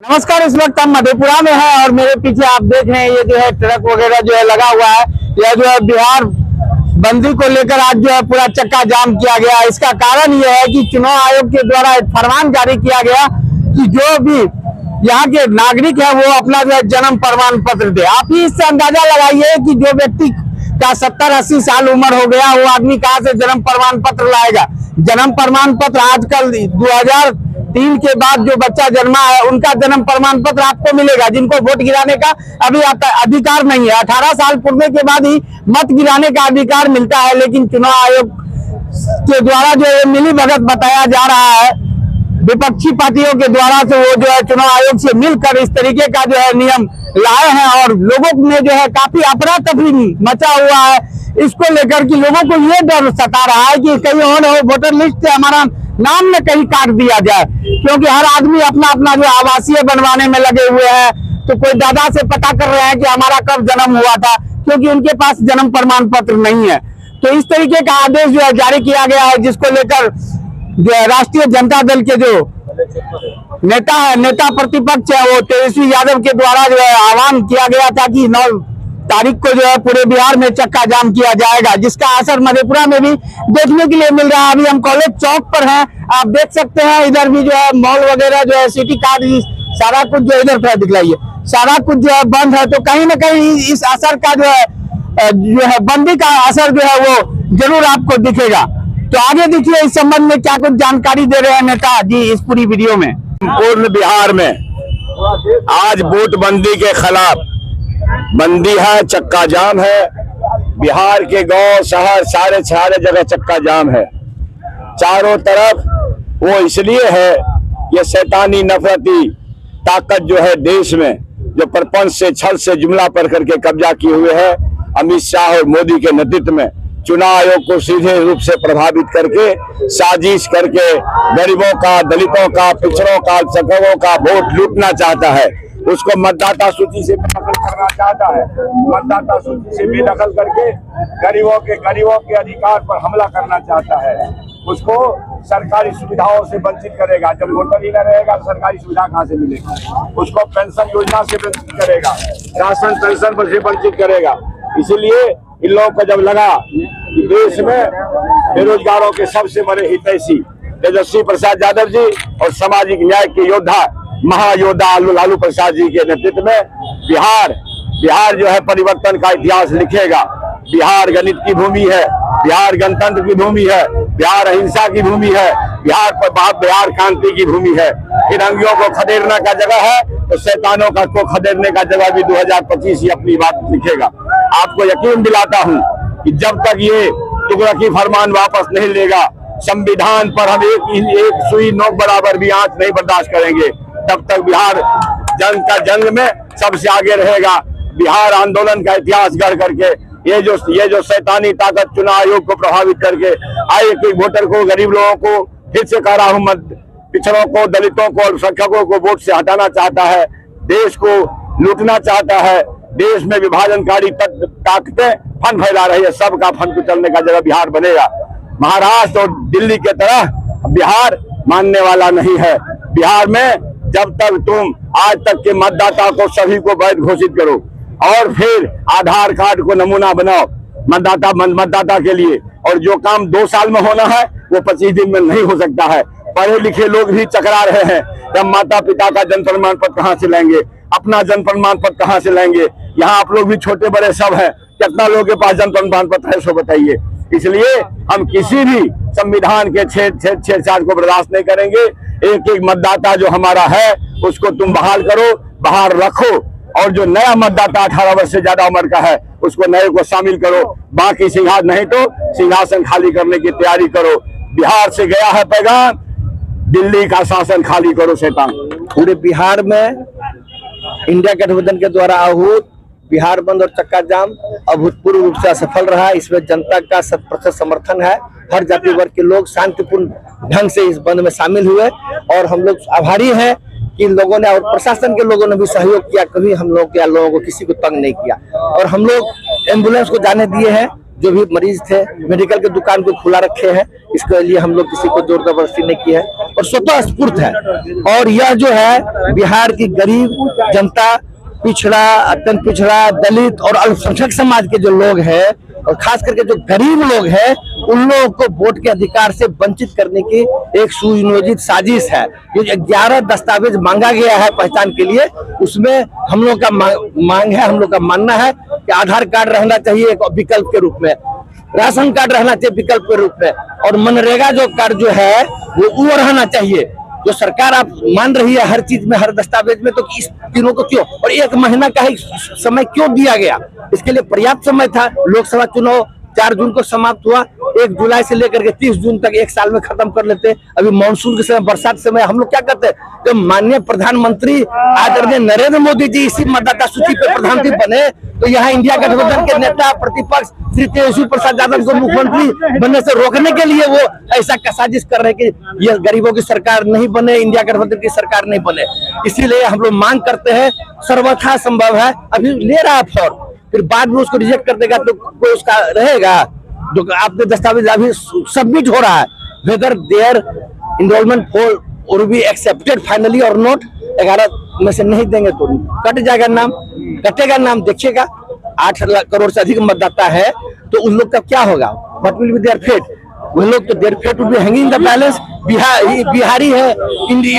नमस्कार। इस वक्त हम मधेपुरा में हैं और मेरे पीछे आप देख रहे हैं ये जो है ट्रक वगैरह जो है लगा हुआ है। यह जो है बिहार बंदी को लेकर आज जो है पूरा चक्का जाम किया गया। इसका कारण यह है कि चुनाव आयोग के द्वारा एक फरमान जारी किया गया कि जो भी यहाँ के नागरिक है वो अपना जो है जन्म प्रमाण पत्र दे। आप ही इससे अंदाजा लगाइए कि जो व्यक्ति का 70-80 साल उम्र हो गया वो आदमी कहाँ से जन्म प्रमाण पत्र लाएगा। जन्म प्रमाण पत्र आजकल 2003 के बाद जो बच्चा जन्मा है उनका जन्म प्रमाण पत्र आपको मिलेगा, जिनको वोट गिराने का अभी अधिकार नहीं है। 18 साल पूर्व के बाद ही मत गिराने का अधिकार मिलता है, लेकिन चुनाव आयोग के द्वारा जो है मिली भगत बताया जा रहा है विपक्षी पार्टियों के द्वारा से वो जो है चुनाव आयोग से मिलकर इस तरीके का जो है नियम लाए हैं और लोगों में जो है काफी अफरा तफरी मचा हुआ है। इसको लेकर कि लोगों को ये डर सता रहा है कि कहीं और वोटर लिस्ट से हमारा नाम में कहीं काट दिया जाए, क्योंकि हर आदमी अपना अपना जो आवासीय बनवाने में लगे हुए हैं। तो कोई दादा से पता कर रहे हैं कि हमारा कब जन्म हुआ था, क्योंकि उनके पास जन्म प्रमाण पत्र नहीं है। तो इस तरीके का आदेश जो है जारी किया गया है, जिसको लेकर जो है राष्ट्रीय जनता दल के जो नेता प्रतिपक्ष है वो तेजस्वी यादव के द्वारा जो है आह्वान किया गया था कि 9 तारीख को जो है पूरे बिहार में चक्का जाम किया जाएगा, जिसका असर मधेपुरा में भी देखने के लिए मिल रहा है। अभी हम कॉलेज चौक पर हैं, आप देख सकते हैं इधर भी जो है मॉल वगैरह जो है सिटी कार्ड सारा कुछ जो इधर पर दिखलाइए सारा कुछ जो है बंद है। तो कहीं ना कहीं इस असर का जो है बंदी का असर जो है वो जरूर आपको दिखेगा। तो आगे देखिए इस संबंध में क्या कुछ जानकारी दे रहे हैं नेता जी इस पूरी वीडियो में। पूर्ण बिहार में आज वोट बंदी के खिलाफ बंदी है, चक्का जाम है। बिहार के गांव शहर सारे जगह चक्का जाम है चारों तरफ। वो इसलिए है ये शैतानी नफरती ताकत जो है देश में, जो प्रपंच से छल से जुमला पर करके कब्जा किए हुए है अमित शाह और मोदी के नेतृत्व में, चुनाव आयोग को सीधे रूप से प्रभावित करके साजिश करके गरीबों का, दलितों का, पिछड़ों का, सगों का वोट लूटना चाहता है। उसको मतदाता सूची से बेदखल करना चाहता है। मतदाता सूची से बेदखल करके गरीबों के अधिकार पर हमला करना चाहता है। उसको सरकारी सुविधाओं से वंचित करेगा। जब वोटर ही न रहेगा तो सरकारी सुविधा कहाँ से मिलेगा। उसको पेंशन योजना से वंचित करेगा, राशन पेंशन पर से वंचित करेगा। इसीलिए इन लोगों को जब लगा कि देश में बेरोजगारों के सबसे बड़े हितैषी तेजस्वी प्रसाद यादव जी और सामाजिक न्याय के योद्धा महायोद्धा लालू प्रसाद जी के नेतृत्व में बिहार जो है परिवर्तन का इतिहास लिखेगा। बिहार गणित की भूमि है, बिहार गणतंत्र की भूमि है, बिहार अहिंसा की भूमि है, बिहार क्रांति की भूमि है। फिरंगियों को खदेड़ने का जगह है तो शैतानों को खदेड़ने का जगह भी 2025 ही अपनी बात लिखेगा। आपको यकीन दिलाता हूं कि जब तक ये टुकड़ा की फरमान वापस नहीं लेगा, संविधान पर हम एक सुई नोक बराबर भी आंच नहीं बर्दाश्त करेंगे। तब तक बिहार जंग में सबसे आगे रहेगा। बिहार आंदोलन का इतिहास गढ़ करके ये जो शैतानी ताकत चुनाव आयोग को प्रभावित करके आए कि वोटर को, गरीब लोगों को, फिर से कह रहा हूं, पिछड़ों को, दलितों को, अल्पसंख्यकों को वोट से हटाना चाहता है, देश को लूटना चाहता है। देश में विभाजनकारी ताकतें फन फैला रही है। सबका फन कुचलने का जगह बिहार बनेगा। महाराष्ट्र और दिल्ली के तरह बिहार मानने वाला नहीं है। बिहार में जब तक तुम आज तक के मतदाता को सभी को वैध घोषित करो और फिर आधार कार्ड को नमूना बनाओ मतदाता के लिए, और जो काम 2 साल में होना है वो 25 दिन में नहीं हो सकता है। पढ़े लिखे लोग भी चकरा रहे हैं कि माता पिता का जन्म प्रमाण पत्र कहाँ से लेंगे, अपना जन्म प्रमाण पत्र कहाँ से लेंगे। यहाँ आप लोग भी छोटे बड़े सब हैं, कितना लोगों के पास जन्म प्रमाण पत्र है सो बताइए। इसलिए हम किसी भी संविधान के छेड़छाड़ को बर्दाश्त नहीं करेंगे। एक मतदाता जो हमारा है उसको तुम बहाल करो, बाहर रखो, और जो नया मतदाता 18 वर्ष से ज्यादा उम्र का है उसको नए को शामिल करो। बाकी नहीं तो सिंहासन खाली करने की तैयारी करो। बिहार से गया है पैगाम, दिल्ली का शासन खाली करो शैतान। पूरे बिहार में इंडिया गठबंधन के द्वारा आहूत बिहार बंद और चक्का जाम अभूतपूर्व रूप से असफल रहा। इसमें जनता का 100% समर्थन है। हर जाति वर्ग के लोग शांतिपूर्ण ढंग से इस बंद में शामिल हुए और हम लोग आभारी हैं कि लोगों ने और प्रशासन के लोगों ने भी सहयोग किया। कभी हम लोग को किसी को तंग नहीं किया और हम लोग एम्बुलेंस को जाने दिए हैं। जो भी मरीज थे मेडिकल के दुकान को खुला रखे हैं। इसके लिए हम लोग किसी को जोर जबरदस्ती नहीं की है और स्वतः स्फूर्त है। और यह जो है बिहार की गरीब जनता, पिछड़ा, अत्यंत पिछड़ा, दलित और अल्पसंख्यक समाज के जो लोग हैं और खास करके जो गरीब लोग हैं उन लोगों को वोट के अधिकार से वंचित करने की एक सुनियोजित साजिश है। ये 11 दस्तावेज मांगा गया है पहचान के लिए, उसमें हम लोग का मांग है, हम लोग का मानना है कि आधार कार्ड रहना चाहिए एक विकल्प के रूप में, राशन कार्ड रहना चाहिए विकल्प के रूप में, और मनरेगा जो कार्ड जो है वो रहना चाहिए। जो सरकार आप मान रही है हर चीज में, हर दस्तावेज में, तो इस तीनों को क्यों और 1 महीना का ही समय क्यों दिया गया? इसके लिए पर्याप्त समय था। लोकसभा चुनाव 4 जून को समाप्त हुआ, 1 जुलाई से लेकर के 30 जून तक 1 साल में खत्म कर लेते। अभी मानसून के समय, बरसात समय हम लोग क्या करते हैं? जब माननीय प्रधानमंत्री आदरणीय नरेंद्र मोदी जी इसी मतदाता सूची पे प्रधानमंत्री बने तो यहाँ इंडिया गठबंधन के नेता प्रतिपक्ष श्री तेजस्वी प्रसाद यादव को मुख्यमंत्री बनने से रोकने के लिए वो ऐसा साजिश कर रहे हैं कि ये गरीबों की सरकार नहीं बने, इंडिया गठबंधन की सरकार नहीं बने। इसीलिए हम लोग मांग करते हैं, सर्वथा संभव है अभी ले रहा है फॉर्म, फिर बाद में उसको रिजेक्ट कर देगा तो कोई उसका रहेगा? जो आपके दस्तावेज अभी सबमिट हो रहा है, वेदर देयर इनरोलमेंट फॉर और बी एक्सेप्टेड फाइनली और नॉट, 11 में से नहीं देंगे तो कट जाएगा नाम, कटेगा नाम। देखिएगा 8 करोड़ से अधिक मतदाता है तो उन लोग का क्या होगा? What will be their fate? वो लोग तो their fate will be hanging the balance. Bihari है,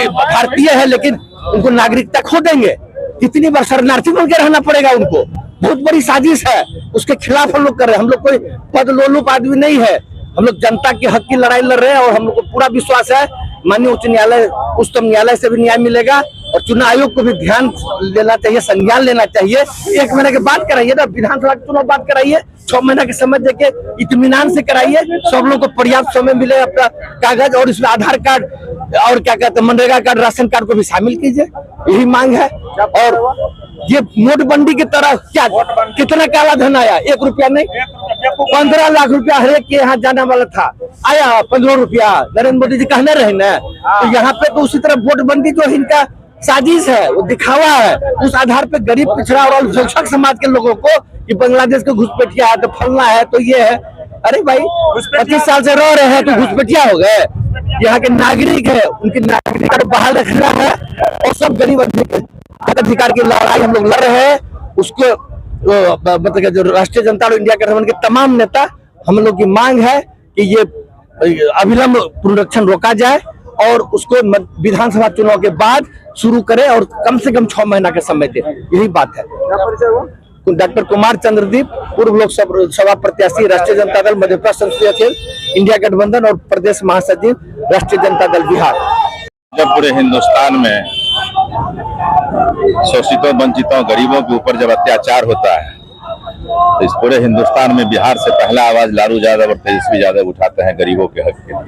भारतीय है, लेकिन उनको नागरिकता खो देंगे। कितनी बार शरणार्थी बन के रहना पड़ेगा उनको? बहुत बड़ी साजिश है, उसके खिलाफ हम लोग कर रहे हैं। हम लोग कोई पद लोलुप आदमी नहीं है, हम लोग जनता के हक की लड़ाई लड़ रहे हैं और हम लोग को पूरा विश्वास है माननीय उच्च न्यायालय, उच्चतम न्यायालय से भी न्याय मिलेगा और चुनाव आयोग को भी ध्यान लेना चाहिए, संज्ञान लेना चाहिए। 1 महीने के बाद कराइए ना, विधानसभा के चुनाव बाद कराइए, 6 महीना के समय देके इत्मीनान से कराइए, सब लोग को पर्याप्त समय मिले अपना कागज और इसमें आधार कार्ड और क्या कहते हैं मनरेगा कार्ड, राशन कार्ड को भी शामिल कीजिए, यही मांग है। और ये नोटबंदी की तरह क्या कितना काला धन आया? 1 रुपया नहीं, 15 लाख रुपया हर एक के यहाँ जाने वाला था, आया 15 रुपया। नरेंद्र मोदी जी कहने रहे ना, तो यहाँ पे तो उसी तरह वोटबंदी जो इनका साजिश है वो दिखावा है, उस आधार पे गरीब, पिछड़ा और अल्पसंख्यक समाज के लोगों को कि बांग्लादेश को घुसपैठिया है तो फलना है तो ये है। अरे भाई 25 साल से रह रहे हैं तो घुसपैठिया हो गए? यहाँ के नागरिक है, उनकी नागरिकता को बहाल रखना है और सब गरीब अधिकार की लड़ाई हम लोग लड़ रहे हैं। उसको मतलब जो राष्ट्रीय जनता और इंडिया गठबंधन के तमाम नेता, हम लोग की मांग है कि ये अविलंब पुनरीक्षण रोका जाए और उसको विधानसभा चुनाव के बाद शुरू करें और कम से कम 6 महीना का समय दे, यही बात है। डॉक्टर कुमार चंद्रदीप, पूर्व लोकसभा प्रत्याशी, राष्ट्रीय जनता दल मध्य प्रदेश संसदीय क्षेत्र, इंडिया गठबंधन और प्रदेश महासचिव, राष्ट्रीय जनता दल बिहार। जब पूरे हिंदुस्तान में शोषितों, वंचितों, गरीबों के ऊपर जब अत्याचार होता है तो इस पूरे हिंदुस्तान में बिहार से पहला आवाज लालू यादव और तेजस्वी यादव उठाते हैं गरीबों के हक के लिए।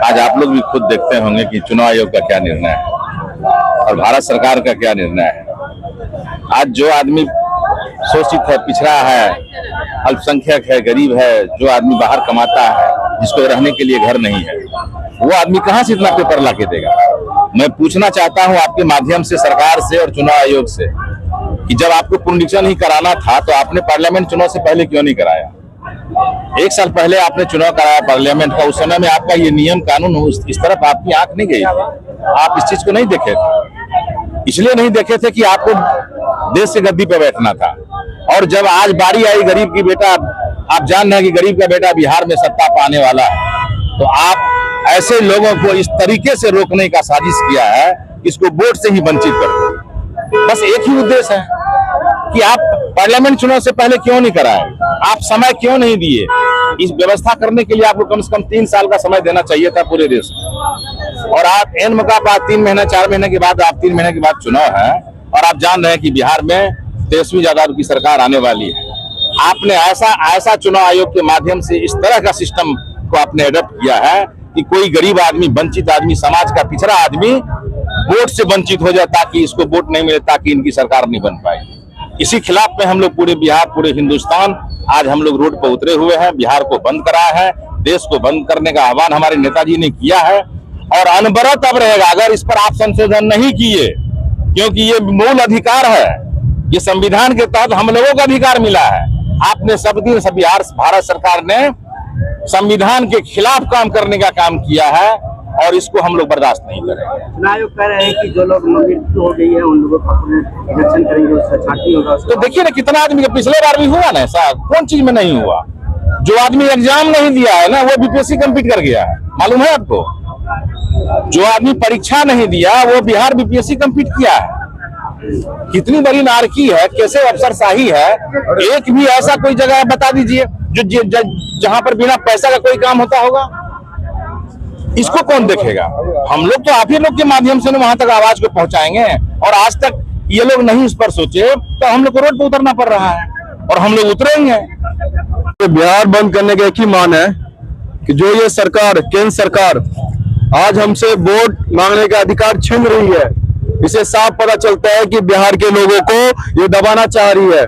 आज आप लोग भी खुद देखते होंगे कि चुनाव आयोग का क्या निर्णय है और भारत सरकार का क्या निर्णय है। आज जो आदमी शोषित है, पिछड़ा है, अल्पसंख्यक है, गरीब है, जो आदमी बाहर कमाता है, जिसको रहने के लिए घर नहीं है, वो आदमी कहाँ से इतना पेपर ला के देगा? मैं पूछना चाहता हूँ आपके माध्यम से सरकार से और चुनाव आयोग से कि जब आपको पुनरीक्षण ही कराना था तो आपने पार्लियामेंट चुनाव से पहले क्यों नहीं कराया? 1 साल पहले आपने चुनाव कराया पार्लियामेंट का, उस समय में आपका ये नियम कानून इस तरफ आपकी आंख नहीं गई, आप इस चीज को नहीं देखे थे। इसलिए नहीं देखे थे कि आपको देश से गद्दी पे बैठना था। और जब आज बारी आई गरीब की बेटा, आप जान रहे हैं कि गरीब का बेटा बिहार में सत्ता पाने वाला है, तो आप ऐसे लोगों को इस तरीके से रोकने का साजिश किया है, इसको वोट से ही वंचित कर दो। बस एक ही उद्देश्य है कि आप पार्लियामेंट चुनाव से पहले क्यों नहीं कराए, आप समय क्यों नहीं दिए? इस व्यवस्था करने के लिए आपको कम से कम 3 साल का समय देना चाहिए था पूरे देश में। और आप एन मौका पर 3 महीना 4 महीने के बाद, आप 3 महीने के बाद चुनाव है और आप जान रहे हैं कि बिहार में तेजस्वी यादव की सरकार आने वाली है। आपने ऐसा चुनाव आयोग के माध्यम से इस तरह का सिस्टम को आपने एडॉप्ट किया है कि कोई गरीब आदमी, वंचित आदमी, समाज का पिछड़ा आदमी वोट से वंचित हो जाए ताकि इसको वोट नहीं मिले, ताकि इनकी सरकार नहीं बन पाए। इसी खिलाफ में हम लोग पूरे बिहार, पूरे हिंदुस्तान आज हम लोग रोड पर उतरे हुए हैं। बिहार को बंद कराया है, देश को बंद करने का आह्वान हमारे नेताजी ने किया है और अनवरत अब रहेगा अगर इस पर आप संशोधन नहीं किए, क्योंकि ये मूल अधिकार है, ये संविधान के तहत हम लोगों को अधिकार मिला है। आपने सब दिन सब बिहार भारत सरकार ने संविधान के खिलाफ काम करने का काम किया है और इसको हम लोग बर्दाश्त नहीं करेंगे। चुनाव आयोग कह रहे हैं कि जो लोग मृत्यु हो गई है उन लोगों का इलेक्शन करेंगे, उसका छांटी होगा। तो देखिए ना कितना आदमी का पिछले बार भी हुआ ना ऐसा, कौन चीज में नहीं हुआ? जो आदमी एग्जाम नहीं दिया है ना वो बीपीएससी कंप्लीट कर गया है, मालूम है आपको? जो आदमी परीक्षा नहीं दिया वो बिहार बीपीएससी कंप्लीट किया है। कितनी बड़ी नारकी है, कैसे अफसरशाही है। एक भी ऐसा कोई जगह बता दीजिए जो जहां पर बिना पैसा का कोई काम होता होगा। इसको कौन देखेगा? हम लोग तो आप ही लोग के माध्यम से वहां तक आवाज को पहुंचाएंगे और आज तक ये लोग नहीं इस पर सोचे तो हम लोग को रोड पर उतरना पड़ रहा है और हम लोग उतरेंगे। तो बिहार बंद करने का एक ही मान है कि जो ये सरकार, केंद्र सरकार आज हमसे वोट मांगने का अधिकार छीन रही है, इसे साफ पता चलता है कि बिहार के लोगों को ये दबाना चाह रही है।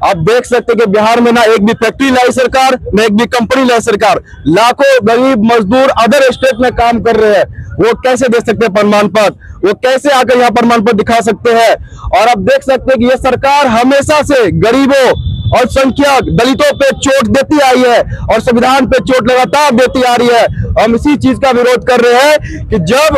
आप देख सकते हैं कि बिहार में ना एक भी फैक्ट्री लाई सरकार, ना एक भी कंपनी लाई सरकार। लाखों गरीब मजदूर अदर स्टेट में काम कर रहे हैं, वो कैसे दे सकते हैं प्रमाण पत्र? वो कैसे आकर यहाँ प्रमाण पत्र दिखा सकते हैं? और आप देख सकते हैं कि ये सरकार हमेशा से गरीबों और संख्यक दलितों पे चोट देती आई है और संविधान पे चोट लगातार देती आ रही है। हम इसी चीज का विरोध कर रहे हैं कि जब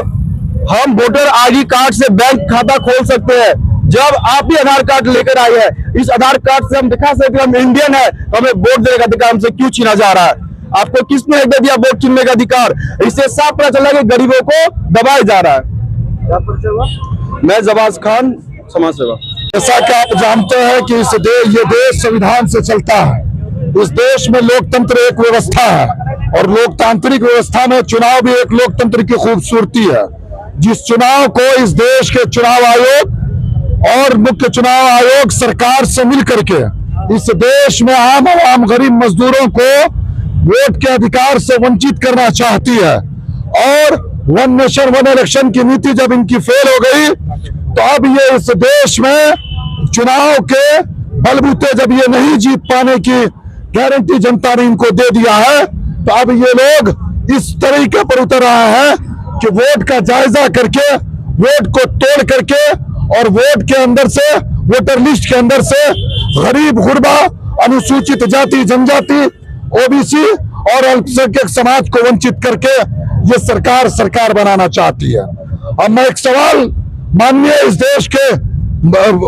हम वोटर आईडी कार्ड से बैंक खाता खोल सकते हैं, जब आप ही आधार कार्ड लेकर आए हैं, इस आधार कार्ड से हम दिखा सकते हैं हम इंडियन है, तो हमें वोट देने का अधिकार हमसे क्यों छीना जा रहा है? आपको किसने दे दिया वोट छीनने का अधिकार? इससे साफ पता चला कि गरीबों को दबाया जा रहा है। मैं जवाज खान, समाज सेवा। जैसा कि आप जानते हैं कि ये देश संविधान से चलता है। इस देश में लोकतंत्र एक व्यवस्था है और लोकतांत्रिक व्यवस्था में चुनाव भी एक लोकतंत्र की खूबसूरती है। जिस चुनाव को इस देश के चुनाव आयोग और मुख्य चुनाव आयोग सरकार से मिल करके इस देश में आम आवाम गरीब मजदूरों को वोट के अधिकार से वंचित करना चाहती है और वन नेशन वन इलेक्शन की नीति जब इनकी फेल हो गई तो अब ये इस देश में चुनाव के बलबूते जब ये नहीं जीत पाने की गारंटी जनता ने इनको दे दिया है तो अब ये लोग इस तरीके पर उतर रहा है कि वोट का जायजा करके, वोट को तोड़ करके और वोट के अंदर से, वोटर लिस्ट के अंदर से गरीब गुरबा, अनुसूचित जाति जनजाति, ओबीसी और अल्पसंख्यक समाज को वंचित करके ये सरकार बनाना चाहती है। अब मैं एक सवाल माननीय इस देश के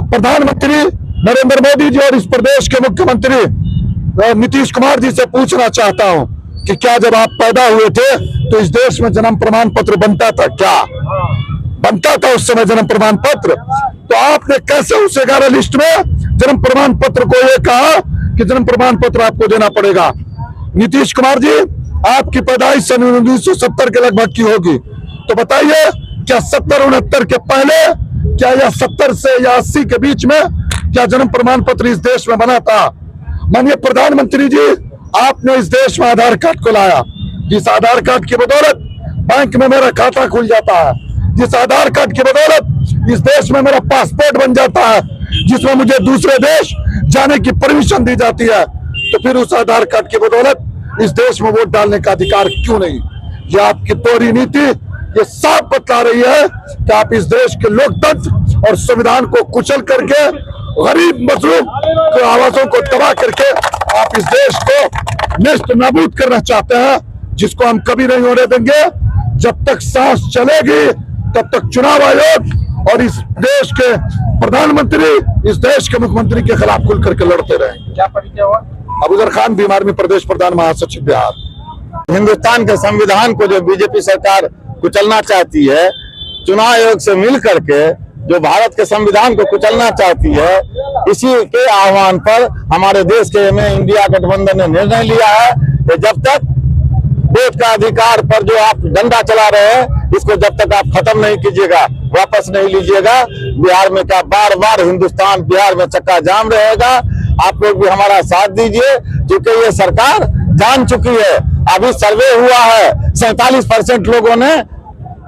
प्रधानमंत्री नरेंद्र मोदी जी और इस प्रदेश के मुख्यमंत्री नीतीश कुमार जी से पूछना चाहता हूं कि क्या जब आप पैदा हुए थे तो इस देश में जन्म प्रमाण पत्र बनता था? क्या बनता था उस समय जन्म प्रमाण पत्र? तो आपने कैसे उस 11 लिस्ट में जन्म प्रमाण पत्र को ये कहा कि जन्म प्रमाण पत्र आपको देना पड़ेगा? नीतीश कुमार जी, आपकी पैदाइश सन 1970 के लगभग की होगी, तो बताइए क्या 70-69 के पहले, क्या या 70 से या 80 के बीच में क्या जन्म प्रमाण पत्र इस देश में बना था? माननीय प्रधानमंत्री जी, आपने इस देश में आधार कार्ड को लाया, जिस आधार कार्ड की बदौलत बैंक में मेरा खाता खुल जाता है, जिस आधार कार्ड की बदौलत इस देश में मेरा पासपोर्ट बन जाता है, जिसमें मुझे दूसरे देश जाने की परमिशन दी जाती है, तो फिर उस आधार कार्ड की बदौलत इस देश में वोट डालने का अधिकार क्यों नहीं? ये आपकी तोरी नीति ये साफ बता रही है कि आप इस देश के लोकतंत्र और संविधान को कुचल करके, गरीब मजलूम के आवाजों को तबाह करके आप इस देश को नेस्त नाबूद करना चाहते हैं, जिसको हम कभी नहीं होने देंगे। जब तक सांस चलेगी तब तक चुनाव आयोग और इस देश के प्रधानमंत्री इस देश के मुख्यमंत्री के खिलाफ खुल करके लड़ते रहेंगे। क्या परिचय हुआ? अबूजर खान, भीम आर्मी प्रदेश प्रधान महासचिव बिहार। हिंदुस्तान के संविधान को जो बीजेपी सरकार कुचलना चाहती है, चुनाव आयोग से मिल करके जो भारत के संविधान को कुचलना चाहती है, इसी के आह्वान पर हमारे देश के में इंडिया गठबंधन ने निर्णय लिया है कि जब तक वोट का अधिकार पर जो आप डंडा चला रहे हैं, इसको जब तक आप खत्म नहीं कीजिएगा, वापस नहीं लीजिएगा, बिहार में क्या बार बार हिंदुस्तान बिहार में चक्का जाम रहेगा। आप लोग भी हमारा साथ दीजिए, क्योंकि ये सरकार जान चुकी है। अभी सर्वे हुआ है, 47% लोगों ने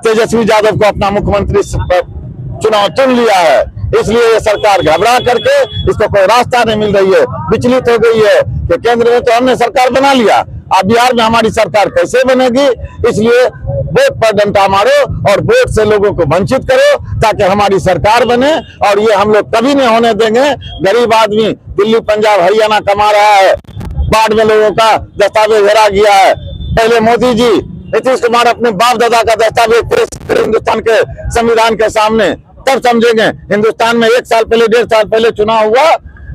तेजस्वी यादव को अपना मुख्यमंत्री चुनाव चुन लिया है। इसलिए ये सरकार घबरा करके, इसको कोई रास्ता नहीं मिल रही है, विचलित हो गई है कि केंद्र में तो हमने सरकार बना लिया, अब बिहार में हमारी सरकार कैसे बनेगी। इसलिए वोट पर डंडा मारो और वोट से लोगों को वंचित करो ताकि हमारी सरकार बने। और ये हम लोग कभी नहीं होने देंगे। गरीब आदमी दिल्ली, पंजाब, हरियाणा कमा रहा है, बाढ़ में लोगों का दस्तावेज हरा गया है। पहले मोदी जी, नीतीश कुमार अपने बाप दादा का दस्तावेज पेश करें हिंदुस्तान के संविधान के सामने, तब समझेंगे। हिंदुस्तान में 1 साल पहले, 1.5 साल पहले चुनाव हुआ।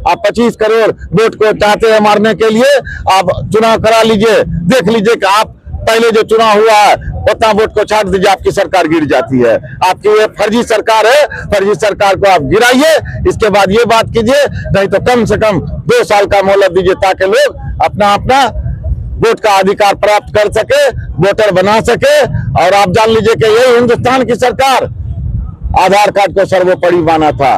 आप 25 करोड़ वोट को चाहते हैं मारने के लिए, आप चुनाव करा लीजिए, देख लीजिए कि आप पहले जो चुनाव हुआ है उतना वोट को छाट दीजिए, आपकी सरकार गिर जाती है। आपकी ये फर्जी सरकार है, फर्जी सरकार को आप गिराइए, इसके बाद ये बात कीजिए। नहीं तो कम से कम 2 साल का मोहलत दीजिए ताकि लोग अपना अपना वोट का अधिकार प्राप्त कर सके, वोटर बना सके। और आप जान लीजिए कि यही हिंदुस्तान की सरकार आधार कार्ड को सर्वोपरि माना था।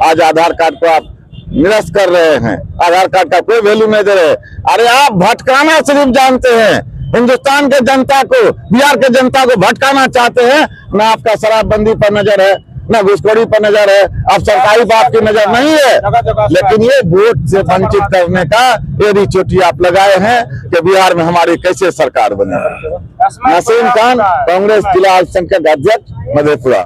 आज आधार कार्ड को आप निरस्त कर रहे हैं, आधार कार्ड का कोई वैल्यू नहीं दे रहे। अरे आप भटकाना सिर्फ जानते हैं, हिंदुस्तान के जनता को, बिहार के जनता को भटकाना चाहते हैं। ना आपका शराबबंदी पर नजर है, ना घुसखोरी पर नजर है, अब सरकारी बात की नजर नहीं है। लेकिन ये वोट से वंचित करने का एड़ी चोटी आप लगाए हैं कि बिहार में हमारी कैसे सरकार बने। नसीम खान, कांग्रेस जिला अल्पसंख्यक अध्यक्ष, मधेपुरा।